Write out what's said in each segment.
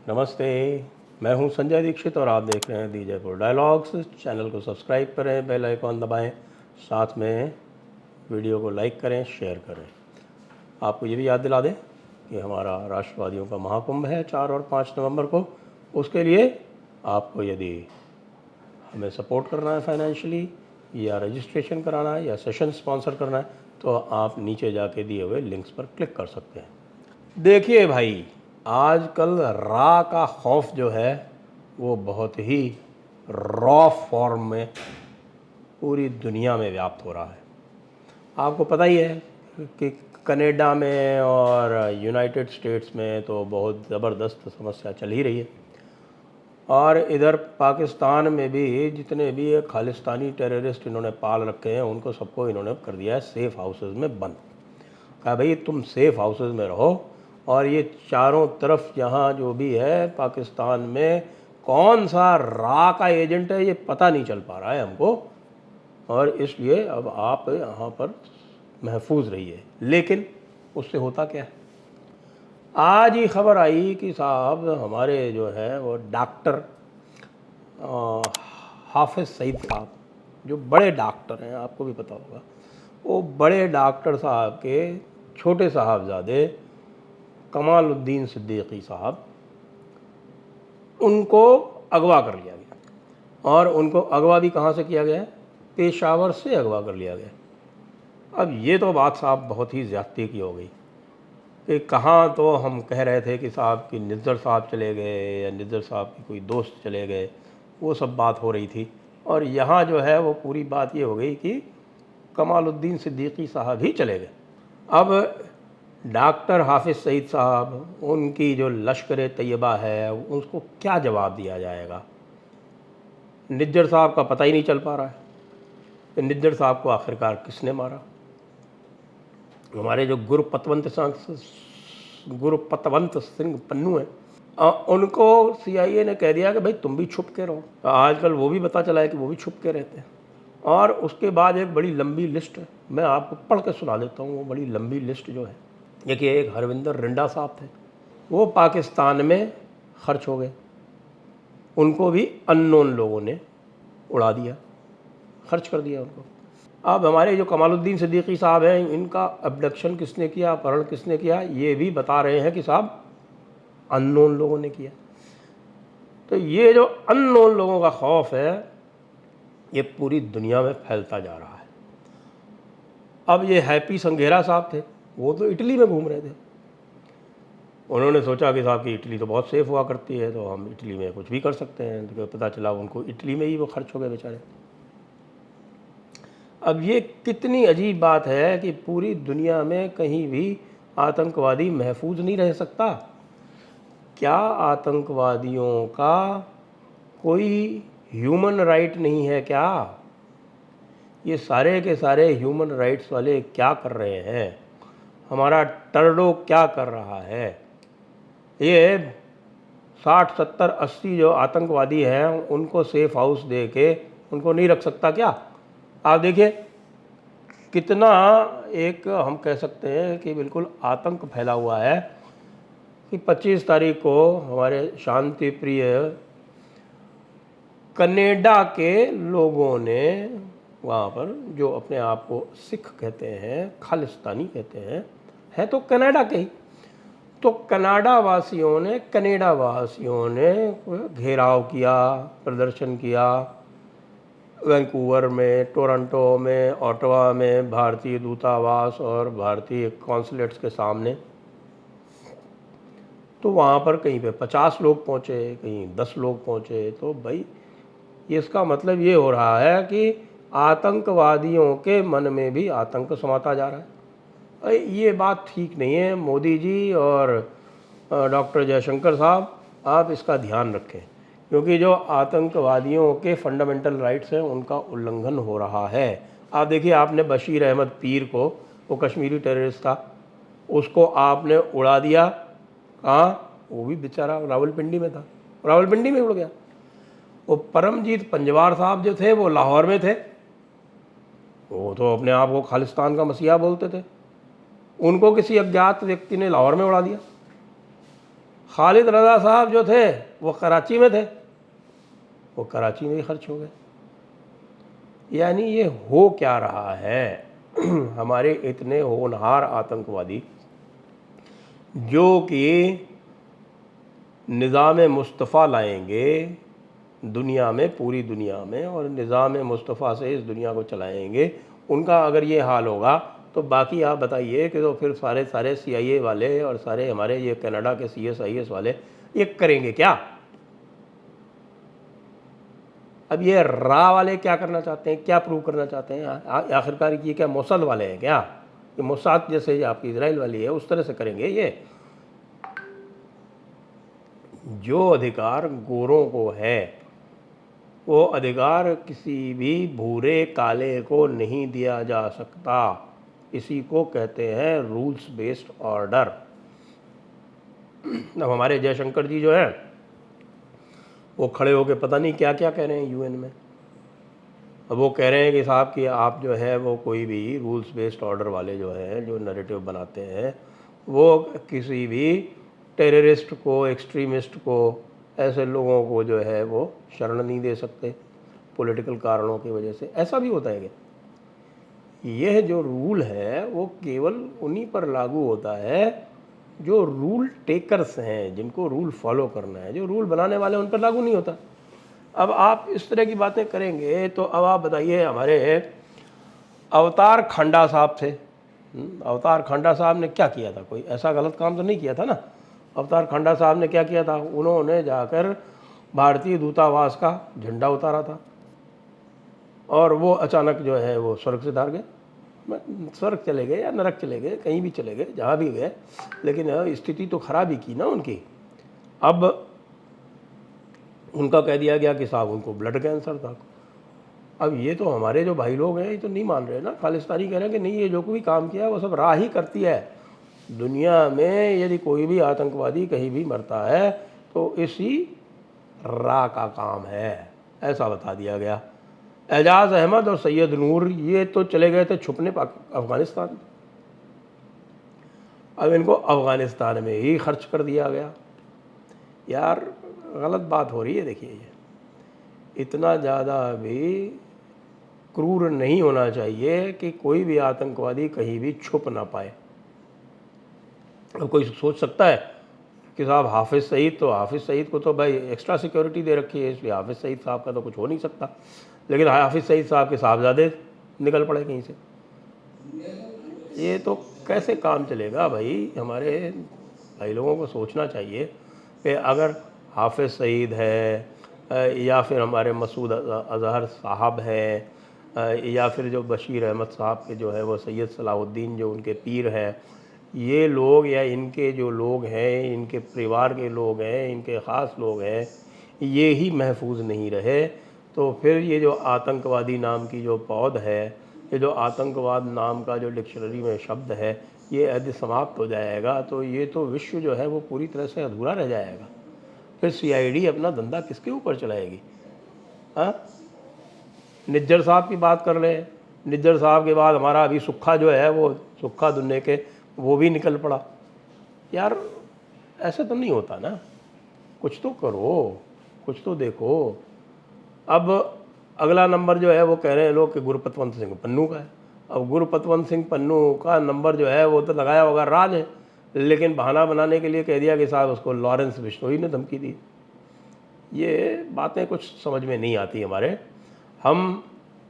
नमस्ते, मैं हूं संजय दीक्षित और आप देख रहे हैं दी जयपुर डायलॉग्स। चैनल को सब्सक्राइब करें, बेल आइकॉन दबाएं, साथ में वीडियो को लाइक करें, शेयर करें। आपको ये भी याद दिला दें कि हमारा राष्ट्रवादियों का महाकुंभ है 4 और 5 नवंबर को। उसके लिए आपको यदि हमें सपोर्ट करना है फाइनेंशियली, या रजिस्ट्रेशन कराना है, या सेशन स्पॉन्सर करना है, तो आप नीचे जाके दिए हुए लिंक्स पर क्लिक कर सकते हैं। देखिए भाई, आजकल रा का खौफ जो है वो बहुत ही रॉ फॉर्म में पूरी दुनिया में व्याप्त हो रहा है। आपको पता ही है कि कनाडा में और यूनाइटेड स्टेट्स में तो बहुत ज़बरदस्त समस्या चल ही रही है, और इधर पाकिस्तान में भी जितने भी ये खालिस्तानी टेररिस्ट इन्होंने पाल रखे हैं उनको सबको इन्होंने कर दिया है सेफ़ हाउसेस में बंद। कहा भाई तुम सेफ़ हाउसेस में रहो, और ये चारों तरफ यहाँ जो भी है पाकिस्तान में कौन सा रा का एजेंट है ये पता नहीं चल पा रहा है हमको, और इसलिए अब आप यहाँ पर महफूज रहिए। लेकिन उससे होता क्या है, आज ही खबर आई कि साहब हमारे जो है वो डॉक्टर हाफिज़ सईद साहब, जो बड़े डॉक्टर हैं, आपको भी पता होगा, वो बड़े डॉक्टर साहब के छोटे साहबजादे कमालुद्दीन सिद्दीकी साहब, उनको अगवा कर लिया गया। और उनको अगवा भी कहाँ से किया गया है? पेशावर से अगवा कर लिया गया। अब ये तो बात साहब बहुत ही ज़्यादती की हो गई कि कहाँ तो हम कह रहे थे कि साहब कि निज़्ज़र साहब चले गए या निज़्ज़र साहब की कोई दोस्त चले गए, वो सब बात हो रही थी, और यहाँ जो है वो पूरी बात ये हो गई कि कमालुद्दीन सिद्दीकी साहब ही चले गए। अब डॉक्टर हाफिज़ सईद साहब, उनकी जो लश्कर तैयबा है उसको क्या जवाब दिया जाएगा? निज्जर साहब का पता ही नहीं चल पा रहा है कि निज्जर साहब को आखिरकार किसने मारा। हमारे जो गुरुपतवंत सिंह पन्नू हैं, उनको सीआईए ने कह दिया कि भाई तुम भी छुप के रहो। आजकल वो भी पता चला है कि वो भी छुप के रहते हैं। और उसके बाद एक बड़ी लंबी लिस्ट है, मैं आपको पढ़ के सुना देता हूँ। वो बड़ी लंबी लिस्ट जो है, देखिए, एक हरविंदर रिंडा साहब थे, वो पाकिस्तान में खर्च हो गए, उनको भी अननोन लोगों ने उड़ा दिया, खर्च कर दिया उनको। अब हमारे जो कमालुद्दीन सिद्दीकी साहब हैं, इनका अबडक्शन किसने किया, अपहरण किसने किया, ये भी बता रहे हैं कि साहब अननोन लोगों ने किया। तो ये जो अननोन लोगों का खौफ है ये पूरी दुनिया में फैलता जा रहा है। अब ये हैप्पी संघेरा साहब थे, वो तो इटली में घूम रहे थे। उन्होंने सोचा कि साहब कि इटली तो बहुत सेफ़ हुआ करती है, तो हम इटली में कुछ भी कर सकते हैं। तो पता चला उनको इटली में ही वो खर्च हो गए बेचारे। अब ये कितनी अजीब बात है कि पूरी दुनिया में कहीं भी आतंकवादी महफूज नहीं रह सकता। क्या आतंकवादियों का कोई ह्यूमन राइट नहीं है क्या? ये सारे के सारे ह्यूमन राइट्स वाले क्या कर रहे हैं? हमारा टर्डो क्या कर रहा है? ये 60, 70, 80 जो आतंकवादी हैं उनको सेफ़ हाउस दे के उनको नहीं रख सकता क्या? आप देखिए कितना एक हम कह सकते हैं कि बिल्कुल आतंक फैला हुआ है कि 25 तारीख को हमारे शांति प्रिय कनाडा के लोगों ने वहाँ पर, जो अपने आप को सिख कहते हैं, खालिस्तानी कहते हैं, है तो कनाडा के ही, तो कनाडा वासियों ने घेराव किया, प्रदर्शन किया। वैंकूवर में, टोरंटो में, ओटावा में भारतीय दूतावास और भारतीय कॉन्सुलेट्स के सामने। तो वहाँ पर कहीं पे 50 लोग पहुँचे, कहीं 10 लोग पहुँचे। तो भाई इसका मतलब ये हो रहा है कि आतंकवादियों के मन में भी आतंक समाता जा रहा है। ये बात ठीक नहीं है। मोदी जी और डॉक्टर जयशंकर साहब, आप इसका ध्यान रखें, क्योंकि जो आतंकवादियों के फंडामेंटल राइट्स हैं उनका उल्लंघन हो रहा है। आप देखिए, आपने बशीर अहमद पीर को, वो कश्मीरी टेररिस्ट था, उसको आपने उड़ा दिया। कहाँ? वो भी बेचारा रावलपिंडी में था, रावलपिंडी में उड़ गया। वो परमजीत पंजवार साहब जो थे वो लाहौर में थे, वो तो अपने आप को खालिस्तान का मसीहा बोलते थे, उनको किसी अज्ञात व्यक्ति ने लाहौर में उड़ा दिया। खालिद रज़ा साहब जो थे वो कराची में थे, वो कराची में ही खर्च हो गए। यानी ये हो क्या रहा है? हमारे इतने होनहार आतंकवादी जो कि निज़ाम मुस्तफ़ा लाएंगे दुनिया में, पूरी दुनिया में, और निज़ाम मुस्तफ़ा से इस दुनिया को चलाएंगे, उनका अगर ये हाल होगा तो बाकी आप बताइए कि तो फिर सारे CIA वाले और सारे हमारे ये कनाडा के CSIS वाले ये करेंगे क्या? अब ये रा वाले क्या करना चाहते हैं, क्या प्रूव करना चाहते हैं? आखिरकार ये क्या मोसाद वाले हैं क्या? ये मोसाद जैसे आपकी इजराइल वाली है उस तरह से करेंगे ये? जो अधिकार गोरों को है वो अधिकार किसी भी भूरे काले को नहीं दिया जा सकता। इसी को कहते हैं रूल्स बेस्ड ऑर्डर। अब हमारे जयशंकर जी जो हैं वो खड़े होकर पता नहीं क्या क्या कह रहे हैं UN में। अब वो कह रहे हैं कि साहब कि आप जो है वो कोई भी रूल्स बेस्ड ऑर्डर वाले जो हैं, जो नैरेटिव बनाते हैं, वो किसी भी टेररिस्ट को, एक्सट्रीमिस्ट को, ऐसे लोगों को जो है वो शरण नहीं दे सकते पॉलिटिकल कारणों की वजह से। ऐसा भी होता है कि यह जो रूल है वो केवल उन्हीं पर लागू होता है जो रूल टेकर्स हैं, जिनको रूल फॉलो करना है। जो रूल बनाने वाले उन पर लागू नहीं होता। अब आप इस तरह की बातें करेंगे तो अब आप बताइए, हमारे अवतार खांडा साहब थे, अवतार खांडा साहब ने क्या किया था? कोई ऐसा गलत काम तो नहीं किया था ना। अवतार खांडा साहब ने क्या किया था? उन्होंने जाकर भारतीय दूतावास का झंडा उतारा था और वो अचानक जो है वो स्वर्ग से धार गए। स्वर्ग चले गए या नरक चले गए, कहीं भी चले गए, जहाँ भी गए, लेकिन स्थिति तो खराब ही की ना उनकी। अब उनका कह दिया गया कि साहब उनको ब्लड कैंसर था। अब ये तो हमारे जो भाई लोग हैं ये तो नहीं मान रहे ना, खालिस्तानी कह रहे हैं कि नहीं, ये जो कोई काम किया वो सब राह ही करती है। दुनिया में यदि कोई भी आतंकवादी कहीं भी मरता है तो इसी राह का काम है, ऐसा बता दिया गया। एजाज अहमद और सैयद नूर ये तो चले गए थे छुपने अफ़गानिस्तान में। अब इनको अफ़गानिस्तान में ही खर्च कर दिया गया। यार गलत बात हो रही है। देखिए, ये इतना ज़्यादा भी क्रूर नहीं होना चाहिए कि कोई भी आतंकवादी कहीं भी छुप ना पाए। अब कोई सोच सकता है कि साहब हाफिज़ सईद, तो हाफिज़ सईद को तो भाई एक्स्ट्रा सिक्योरिटी दे रखी है, इसलिए हाफिज़ सईद साहब का तो कुछ हो नहीं सकता। लेकिन हाफिज़ सईद साहब के साहबजादे निकल पड़े कहीं से। ये तो कैसे काम चलेगा भाई? हमारे भाई लोगों को सोचना चाहिए कि अगर हाफिज़ सईद है या फिर हमारे मसूद अज़हर साहब है या फिर जो बशीर अहमद साहब के जो है वो सैयद सलाहुद्दीन जो उनके पीर हैं, ये लोग या इनके जो लोग हैं, इनके परिवार के लोग हैं, इनके ख़ास लोग हैं, ये ही महफूज नहीं रहे तो फिर ये जो आतंकवादी नाम की जो पौध है, ये जो आतंकवाद नाम का जो डिक्शनरी में शब्द है, ये यदि समाप्त हो जाएगा तो ये तो विश्व जो है वो पूरी तरह से अधूरा रह जाएगा। फिर CID अपना धंधा किसके ऊपर चलाएगी? हाँ, निज्जर साहब की बात कर रहे हैं। निज्जर साहब के बाद हमारा अभी सुक्खा जो है वो सुक्खा दुन्ने के वो भी निकल पड़ा। यार ऐसे तो नहीं होता ना, कुछ तो करो, कुछ तो देखो। अब अगला नंबर जो है वो कह रहे हैं लोग कि गुरपतवंत सिंह पन्नू का है। अब गुरपतवंत सिंह पन्नू का नंबर जो है वो तो लगाया होगा राज ने, लेकिन बहाना बनाने के लिए कह दिया कि साहब उसको लॉरेंस बिश्नोई ने धमकी दी। ये बातें कुछ समझ में नहीं आती हमारे। हम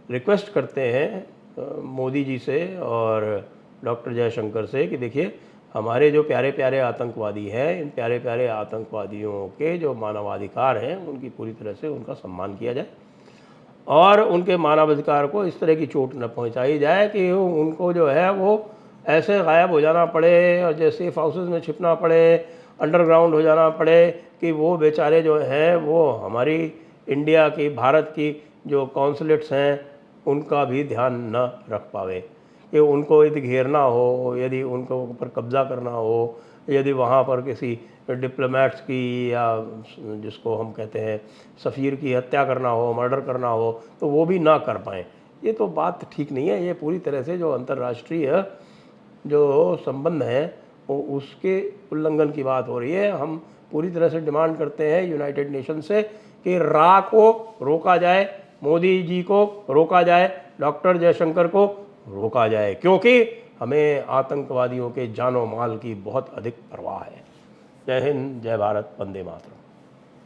रिक्वेस्ट करते हैं मोदी जी से और डॉक्टर जयशंकर से कि देखिए, हमारे जो प्यारे प्यारे आतंकवादी हैं, इन प्यारे प्यारे आतंकवादियों के जो मानवाधिकार हैं उनकी पूरी तरह से उनका सम्मान किया जाए और उनके मानवाधिकार को इस तरह की चोट न पहुंचाई जाए कि उनको जो है वो ऐसे गायब हो जाना पड़े और जैसे सेफ हाउसेस में छिपना पड़े, अंडरग्राउंड हो जाना पड़े कि वो बेचारे जो हैं वो हमारी इंडिया की, भारत की जो कॉन्सुलेट्स हैं उनका भी ध्यान न रख पावे। कि उनको यदि घेरना हो, यदि उनको ऊपर कब्ज़ा करना हो, यदि वहाँ पर किसी डिप्लोमेट्स की या जिसको हम कहते हैं सफ़ीर की हत्या करना हो, मर्डर करना हो, तो वो भी ना कर पाएँ। ये तो बात ठीक नहीं है। ये पूरी तरह से जो अंतर्राष्ट्रीय जो संबंध हैं वो उसके उल्लंघन की बात हो रही है। हम पूरी तरह से डिमांड करते हैं यूनाइटेड नेशन से कि रा को रोका जाए, मोदी जी को रोका जाए, डॉक्टर जयशंकर को रोका जाए, क्योंकि हमें आतंकवादियों के जानो माल की बहुत अधिक परवाह है। जय हिंद, जय भारत, वंदे मातरम।